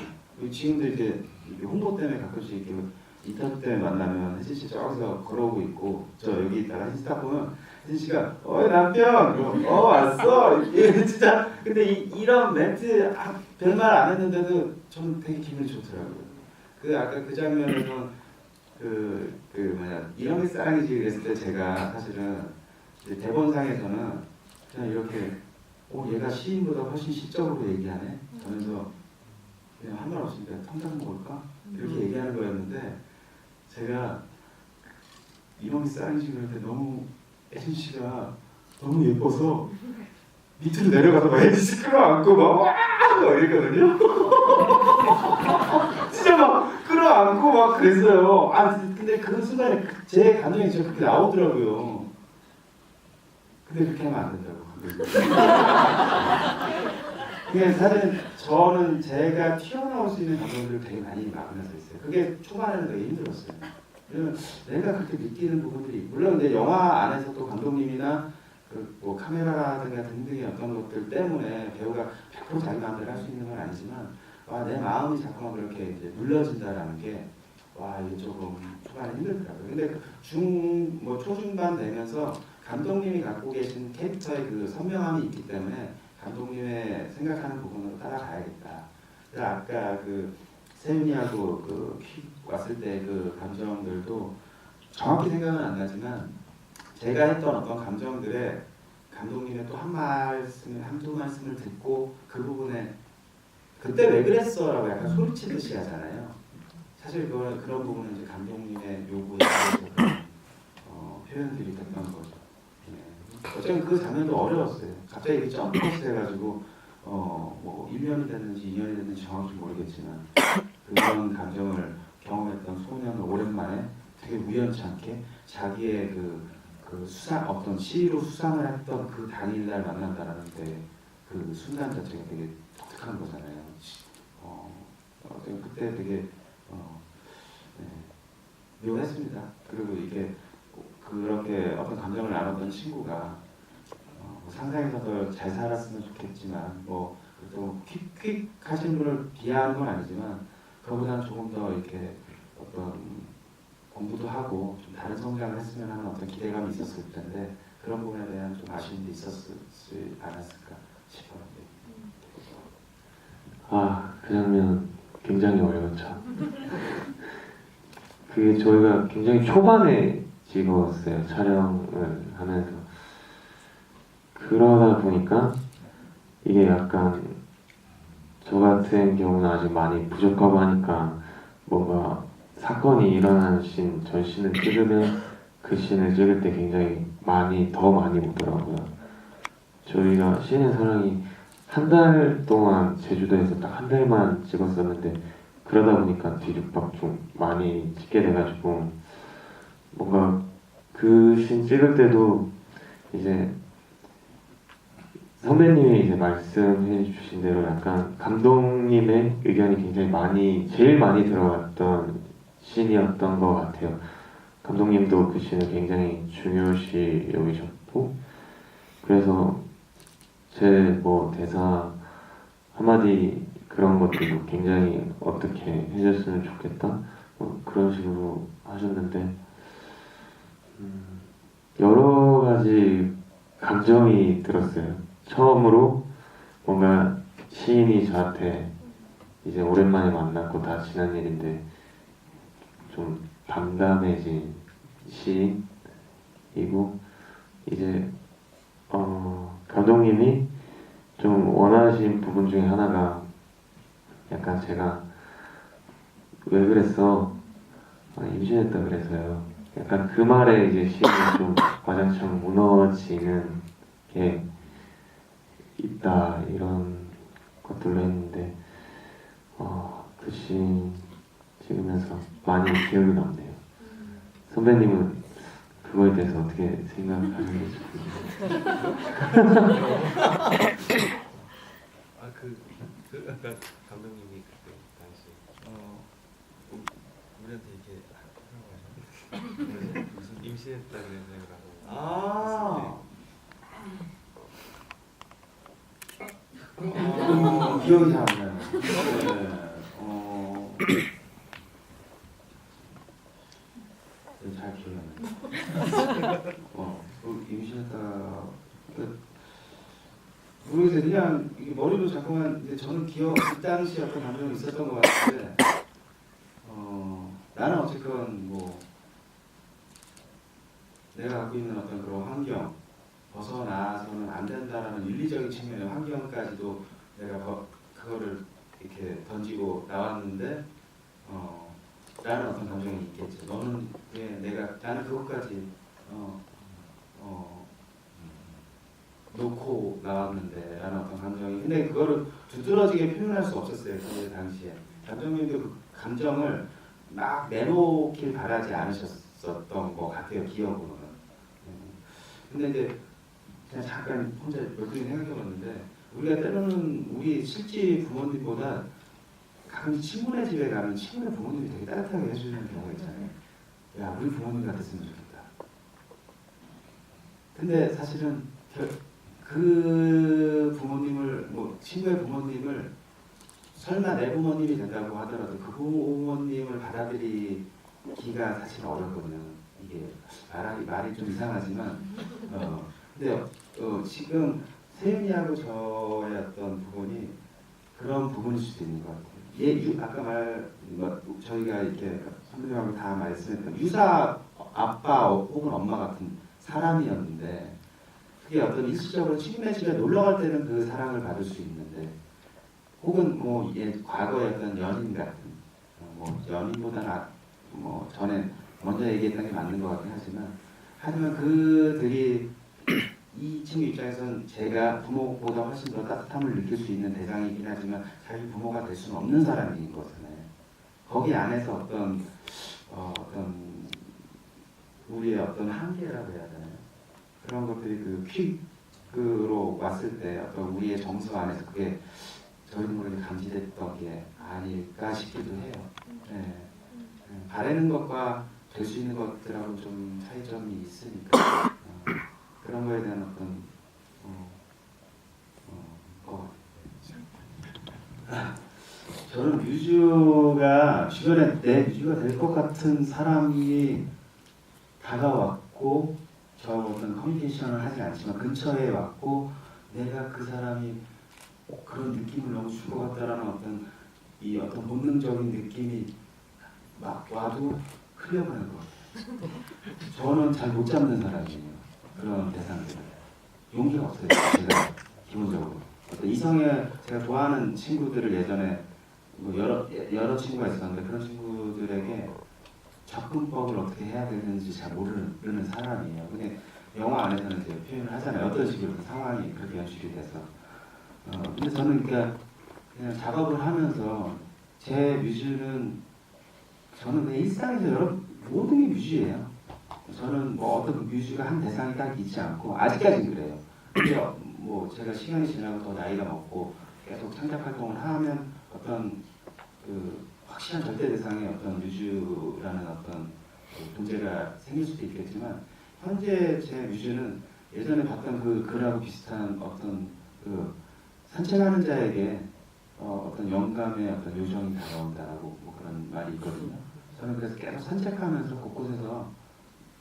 지금도 이제 홍보 때문에 가끔씩 이렇게 인터뷰 때문에 만나면 혜진 씨 저기서 걸어오고 있고 저 여기 있다가 혜진 씨 딱 보면 혜진 씨가 남편 왔어 이게 진짜 근데 이런 멘트 별말 안 했는데도 저는 되게 기분이 좋더라고요. 아까 그 장면에서 이런 게 사랑이지 그랬을 때 제가 사실은 이제 대본상에서는 그냥 이렇게 얘가 시인보다 훨씬 시적으로 얘기하네 하면서 그냥 한 말 없으니까 통장 먹을까? 이렇게 얘기하는 거였는데 제가 이런 게 사랑이지 그럴 때 너무 혜진 씨가 너무 예뻐서 밑으로 내려가서 막 혜진 씨 끌어안고 막 이랬거든요. 진짜 막 끌어안고 막 그랬어요. 근데 그 순간에 제 감정이 진짜 그렇게 나오더라고요. 근데 그렇게 하면 안 된다고. 그게 사실 저는 제가 튀어나올 수 있는 감정들을 되게 많이 막으면서 있어요. 그게 초반에는 되게 힘들었어요. 왜냐면 내가 그렇게 느끼는 부분들이 물론 이제 영화 안에서 또 감독님이나 뭐 카메라라든가 등등의 어떤 것들 때문에 배우가 100% 자기 마음대로 할 수 있는 건 아니지만 내 마음이 자꾸만 그렇게 이제 눌러진다라는 게 이게 조금 초반에 힘들더라고요. 근데 초중반 되면서 감독님이 갖고 계신 캐릭터의 그 선명함이 있기 때문에 감독님의 생각하는 부분으로 따라가야겠다. 아까 세윤이하고 왔을 때 그 감정들도 정확히 생각은 안 나지만 제가 했던 어떤 감정들에 감독님의 또 한두 말씀을 듣고 그 부분에 그때 왜 그랬어? 라고 약간 소리치듯이 하잖아요. 사실 그런 부분은 이제 감독님의 요구에 의해서 표현들이 됐던 거죠. 어쨌든 그 장면도 어려웠어요. 갑자기 점프해서 해가지고 뭐 1년이 됐는지 2년이 됐는지 정확히 모르겠지만 그런 감정을 경험했던 소년을 오랜만에 되게 우연치 않게 자기의 어떤 시로 수상을 했던 그 당일날 만난다라는 그 순간 자체가 되게 독특한 거잖아요. 그때 되게 묘했습니다. 그리고 이게 그렇게 어떤 감정을 나눴던 친구가 상상에서 더 잘 살았으면 좋겠지만 또 퀵하신 분을 비하하는 건 아니지만 그보다는 조금 더 이렇게 어떤 공부도 하고 좀 다른 성장을 했으면 하는 어떤 기대감이 있었을 텐데 그런 부분에 대한 좀 아쉬움도 있었지 않았을까 싶어요. 그 장면 굉장히 어려웠죠. 그게 저희가 굉장히 초반에 찍었어요. 촬영을 하면서. 그러다 보니까 이게 약간 저 같은 경우는 아직 많이 부족하고 하니까 뭔가 사건이 일어나는 전 씬을 찍으면 그 씬을 찍을 때 굉장히 더 많이 오더라고요. 저희가 신의 사랑이 한 달 동안 제주도에서 딱 한 달만 찍었었는데 그러다 보니까 뒤죽박 좀 많이 찍게 돼가지고 뭔가 그 씬 찍을 때도 이제 선배님이 이제 말씀해 주신 대로 약간 감독님의 의견이 굉장히 제일 많이 들어갔던 씬이었던 것 같아요. 감독님도 그 씬을 굉장히 중요시 여기셨고, 그래서 제 뭐 대사 한마디 그런 것들도 굉장히 어떻게 해줬으면 좋겠다 뭐 그런 식으로 하셨는데, 여러 가지 감정이 들었어요. 처음으로 뭔가 시인이 저한테 이제 오랜만에 만났고 다 지난 일인데 좀 담담해진 시인이고, 이제 감독님이 좀 원하신 부분 중에 하나가 약간 제가 왜 그랬어? 임신했다 그래서요. 약간 그 말에 이제 시인이 좀 와장창 무너지는 게 있다 이런 것들로 했는데 그 씬 찍으면서 많이 기억이 남네요. 선배님은 그거에 대해서 어떻게 생각하시는지. 아까 감독님이 그때 당시 우리한테 이렇게 하라고 하셨는데 무슨 임신했다 그래서라고. 기억이 잘 안 나요. 잘 기억이 안 나요. 임신했다. 모르겠어요. 그냥 이게 머리로 자꾸만. 근데 저는 그 당시 어떤 감정이 있었던 것 같은데, 나는 어쨌건 뭐 내가 갖고 있는 어떤 그런 환경 벗어나서는 안 된다라는 윤리적인 측면의 환경까지도 내가 그거를 이렇게 던지고 나왔는데, 나는 어떤 감정이 있겠죠. 너는 나는 그것까지 놓고 나왔는데 라는 어떤 감정이. 근데 그거를 두드러지게 표현할 수 없었어요. 그 당시에 감독님도 그 감정을 막 내놓길 바라지 않으셨었던 것 같아요, 기억으로는. 근데 이제 그냥 잠깐 혼자 몇분 생각해봤는데, 우리가 때로는 우리 실제 부모님보다 가끔 친구네 집에 가면 친구네 부모님이 되게 따뜻하게 해주는 경우가 있잖아요. 야, 우리 부모님 같았으면 좋겠다. 근데 사실은 그 부모님을, 뭐 친구의 부모님을 설마 내 부모님이 된다고 하더라도 그 부모님을 받아들이기가 사실 어렵거든요. 이게 말이 좀 이상하지만, 근데 지금 세윤이하고 저의 어떤 부분이 그런 부분일 수도 있는 것 같아요. 아까 저희가 이렇게 선배님하고 다 말씀했던 유사 아빠 혹은 엄마 같은 사람이었는데, 그게 어떤 일시적으로 친구네 집에 놀러 갈 때는 그 사랑을 받을 수 있는데, 혹은 뭐 과거의 어떤 연인 같은, 뭐 연인보다는 뭐 전에 먼저 얘기했던 게 맞는 것 같긴 하지만 그들이 이 친구 입장에서는 제가 부모보다 훨씬 더 따뜻함을 느낄 수 있는 대상이긴 하지만 자기 부모가 될 수는 없는 사람인 거잖아요. 거기 안에서 어떤 우리의 어떤 한계라고 해야 되나요? 그런 것들이 그 퀵으로 왔을 때 어떤 우리의 정서 안에서 그게 저희 모르게 감지됐던 게 아닐까 싶기도 해요. 네. 바라는 것과 될 수 있는 것들하고 좀 차이점이 있으니까 그런 거에 대한 어떤 저는 뮤즈가 주변에 내 뮤즈가 될 것 같은 사람이 다가왔고, 저하고 어떤 커뮤니케이션을 하지 않지만 근처에 왔고, 내가 그 사람이 그런 느낌을 너무 줄 것 같다라는 어떤 본능적인 느낌이 막 와도 흘려보내는 것 같아요. 저는 잘 못 잡는 사람이에요. 그런 대상들을. 용기가 없어요. 제가 기본적으로. 어떤 이성에 제가 좋아하는 친구들을 예전에 뭐 여러 친구가 있었는데, 그런 친구들에게 접근법을 어떻게 해야 되는지 잘 모르는 사람이에요. 근데 영화 안에서는 이제 표현을 하잖아요. 어떤 식으로 상황이 그렇게 연출이 돼서. 근데 저는 그냥 작업을 하면서 제 뮤즈는 저는 그냥 일상에서 모든 게 뮤즈예요. 저는 뭐 어떤 뮤즈가 한 대상이 딱 있지 않고 아직까지는 그래요. 근데 뭐 제가 시간이 지나고 더 나이가 먹고 계속 창작 활동을 하면 어떤 그 확실한 절대 대상의 어떤 뮤즈라는 어떤 그 존재가 생길 수도 있겠지만 현재 제 뮤즈는 예전에 봤던 그 글하고 비슷한 어떤 그 산책하는 자에게 어떤 영감의 어떤 요정이 다가온다라고 뭐 그런 말이 있거든요. 저는 그래서 계속 산책하면서 곳곳에서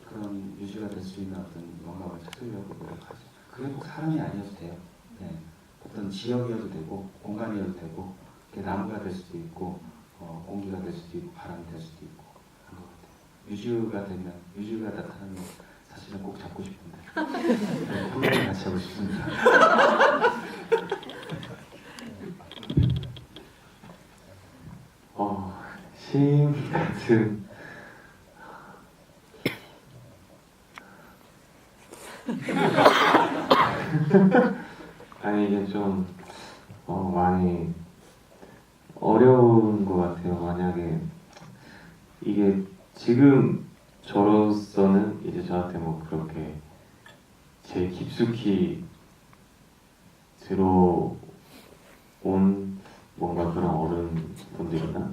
그런 뮤즈가 될 수 있는 어떤 영감을 찾으려고 노력하죠. 그게 꼭 사람이 아니어도 돼요. 네. 어떤 지역이어도 되고 공간이어도 되고 나무가 될 수도 있고 공기가 될 수도 있고 바람이 될 수도 있고 그런 것 같아요. 뮤즈가 나타나면 사실은 꼭 잡고 싶은데 네, 한 번에 같이 하고 싶습니다. 시인 같은 아니 이게 좀 많이 어려운 것 같아요. 만약에 이게 지금 저로서는 이제 저한테 뭐 그렇게 제일 깊숙이 들어온 뭔가 그런 어른분들이나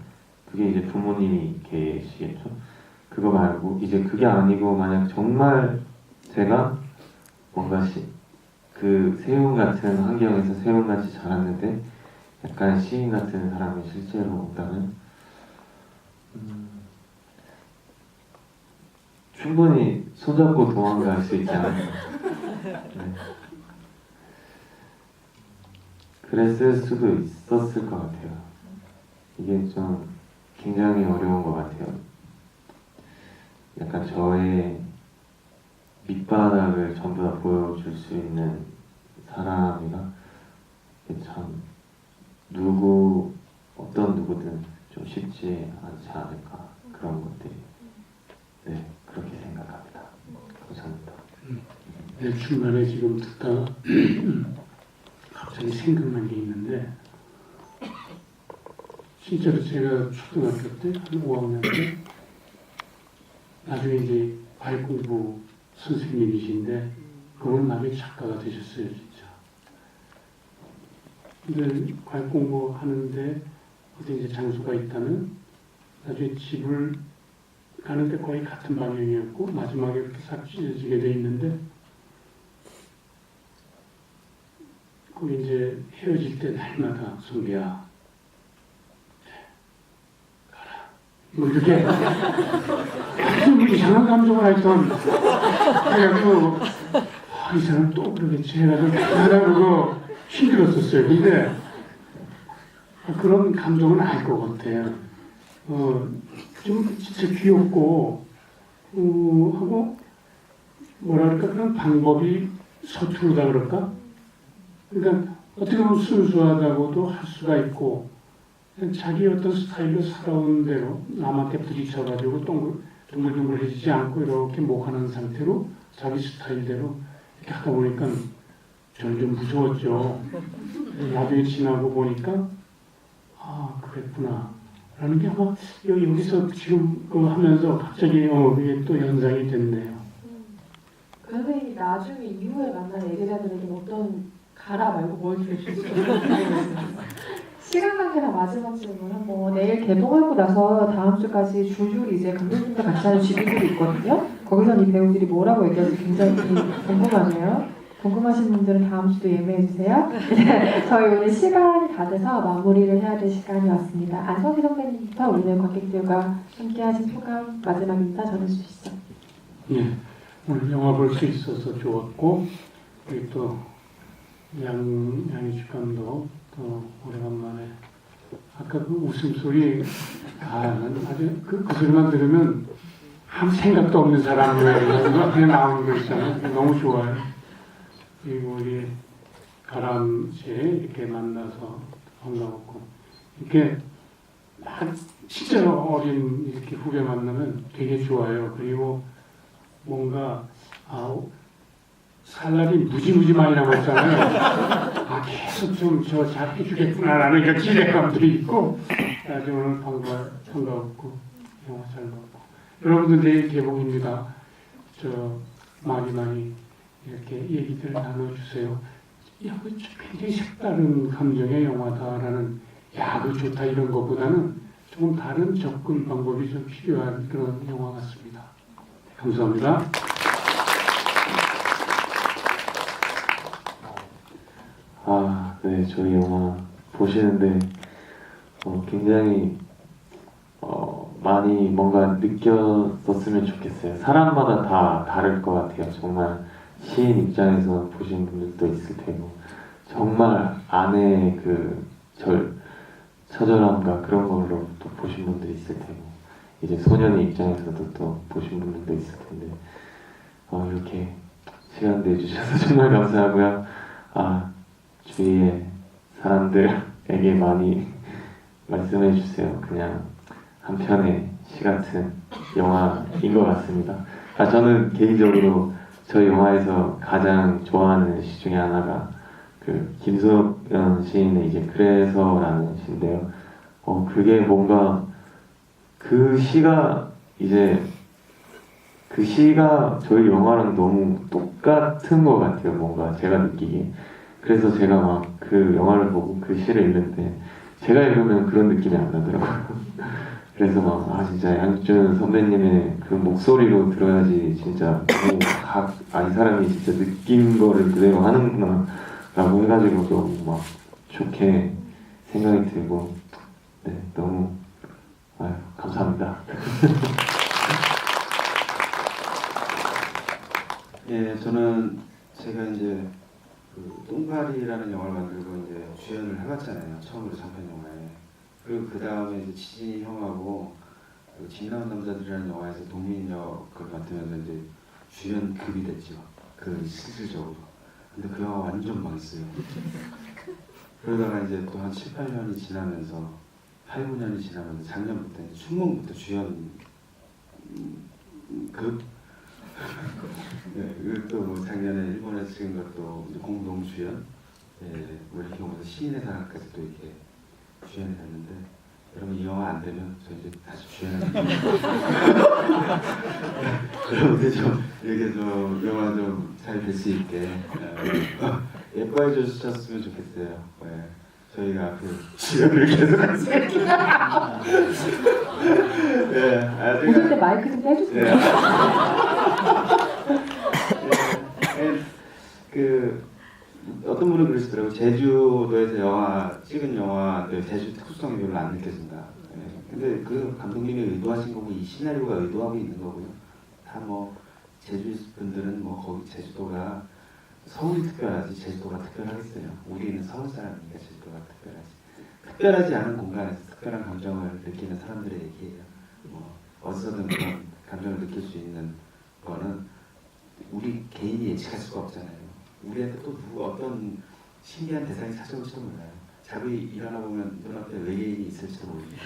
그게 이제 부모님이 계시겠죠. 그거 말고 이제 그게 아니고 만약 정말 제가 뭔가 그 세운 같은 환경에서 세운같이 자랐는데 약간 시인 같은 사람이 실제로 온다면 충분히 손잡고 도망갈 수 있지 않을까. 네. 그랬을 수도 있었을 것 같아요. 이게 좀 굉장히 어려운 것 같아요. 약간 저의 밑바닥을 전부 다 보여줄 수 있는 사람이라 참 어떤 누구든 좀 쉽지 않지 않을까 그런 것들이 네 그렇게 생각합니다. 감사합니다. 네, 중간에 지금 듣다가 갑자기 생각난 게 있는데 진짜로 제가 초등학교 때 한 5학년 때 나중에 이제 과외공부 선생님이신데 그분 나중에 작가가 되셨어요 진짜. 근데 과외공부 하는데 어디 이제 장소가 있다면 나중에 집을 가는데 거의 같은 방향이었고 마지막에 이렇게 싹 찢어지게 돼 있는데 거기 이제 헤어질 때 날마다 성비야 가라 뭐 이렇게 좀 이상한 감정을 하여튼 그래가지고 이 사람 또 그러겠지 해가지고 하다 그거 힘들었었어요. 근데 그런 감정은 알 것 같아요. 좀 진짜 귀엽고 하고 뭐랄까 그런 방법이 서투르다 그럴까? 그러니까 어떻게 보면 순수하다고도 할 수가 있고 자기 어떤 스타일로 살아온 대로 남한테 부딪혀가지고 동글동글해지지 않고 이렇게 목하는 상태로 자기 스타일대로 이렇게 하다 보니까 저는 좀 무서웠죠. 나중에 지나고 보니까 아 그랬구나 라는 게 아마 여기서 지금 하면서 갑자기 그게 또 연상이 됐네요. 그 선생님이 나중에 이후에 만난 애제자들에게 어떤 가라 말고 뭘 주실까요? 시간 관계상 마지막 질문 한번 내일 개봉하고 나서 다음 주까지 줄줄이 이제 감독님과 같이 하는 GD들이 있거든요. 거기선 이 배우들이 뭐라고 얘기할지 굉장히 궁금하네요. 궁금하신 분들은 다음 주도 예매해주세요. 저희 오늘 시간이 다 돼서 마무리를 해야 될 시간이 왔습니다. 안성기 선배님부터 오늘 관객들과 함께하신 소감 마지막 인사 전해주시죠. 예, 오늘 영화 볼 수 있어서 좋았고 그리고 또 양희주 감독 또 오래간만에 아까 그 웃음소리 아주 그 소리만 들으면 아무 생각도 없는 사람이라고 그냥 나오는 거 있잖아요. 너무 좋아요. 그리고 우리 가람 씨 이렇게 만나서 반가웠고 이렇게 막 진짜로 어린 이렇게 후배 만나면 되게 좋아요. 그리고 뭔가 살날이 무지무지 많이 남았잖아요. 계속 좀 저 잘 해주겠구나라는 이런 기대감도 있고 아주 오늘 반가웠고 영화 잘 봤고 여러분들 내일 개봉입니다. 많이 이렇게 얘기들을 나눠주세요. 야, 그 굉장히 색다른 감정의 영화다라는, 야, 그 좋다 이런 것보다는 조금 다른 접근 방법이 좀 필요한 그런 영화 같습니다. 감사합니다. 아, 네, 저희 영화 보시는데 굉장히 많이 뭔가 느꼈었으면 좋겠어요. 사람마다 다 다를 것 같아요. 정말 시인 입장에서 보신 분들도 있을 테고, 정말 안에 그 처절함과 그런 걸로 또 보신 분들이 있을 테고, 이제 소년의 입장에서도 또 보신 분들도 있을 텐데, 이렇게 시간 내주셔서 정말 감사하고요. 주위에 사람들에게 많이 말씀해 주세요. 그냥 한 편의 시 같은 영화인 것 같습니다. 저는 개인적으로 저희 영화에서 가장 좋아하는 시 중에 하나가 그 김소연 시인의 이제 그래서라는 시인데요. 그게 뭔가 그 시가 저희 영화랑 너무 똑같은 것 같아요. 뭔가 제가 느끼기에. 그래서 제가 막 그 영화를 보고 그 시를 읽는데 제가 읽으면 그런 느낌이 안 나더라고요. 그래서 막 진짜 양준 선배님의 그 목소리로 들어야지 진짜 이 사람이 진짜 느낀 거를 그대로 하는구나 라고 해가지고 너무 막 좋게 생각이 들고, 네, 너무 감사합니다. 예, 저는 제가 이제 그 똥파리라는 영화를 만들고 이제 주연을 해봤잖아요. 처음으로 장편 영화에. 그리고 그 다음에 이제 지진이 형하고 그 진나온 남자들이라는 영화에서 동민 역을 맡으면서 이제 주연급이 됐죠. 그 실질적으로. 근데 그 영화 완전 망했어요. 그러다가 이제 또 한 7, 8년이 지나면서 8, 9년이 지나면서 작년부터 이제 춘몽부터 주연 급 네, 그리고 또 뭐 작년에 일본에서 찍은 것도 이제 공동 주연, 뭐 이렇게 오면서 시인의 사랑까지 또 이렇게 주연이 됐는데, 여러분 이 영화 안 되면 저 이제 다시 주연을 여러분들 좀 이렇게 좀 영화 좀 잘 될 수 있게 예뻐해 주셨으면 좋겠어요. 네, 저희가 앞으로 주연을 계속 할 수 있게. 네, 웃을 때 마이크 좀 떼주세요. 그 어떤 분은 그러시더라고요. 제주도에서 찍은 영화들 제주 특수성이 별로 안 느껴진다. 근데 그 감독님이 의도하신 거고 이 시나리오가 의도하고 있는 거고요. 다 뭐 제주 분들은 뭐 거기 제주도가 서울이 특별하지 제주도가 특별하겠어요. 우리는 서울 사람이니까 제주도가 특별하지. 특별하지 않은 공간에서 특별한 감정을 느끼는 사람들의 얘기예요. 뭐 어디서든 그런 감정을 느낄 수 있는 거는 우리 개인이 예측할 수가 없잖아요. 우리한테 또 누구 어떤 신기한 대상이 찾아올지도 몰라요. 자고 일어나 보면 눈앞에 외계인이 있을지도 모릅니다.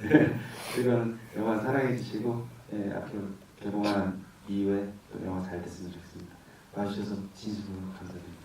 네, 이런 영화 사랑해 주시고 앞으로 개봉한 이후에 또 영화 잘 됐으면 좋겠습니다. 와주셔서 진심으로 감사드립니다.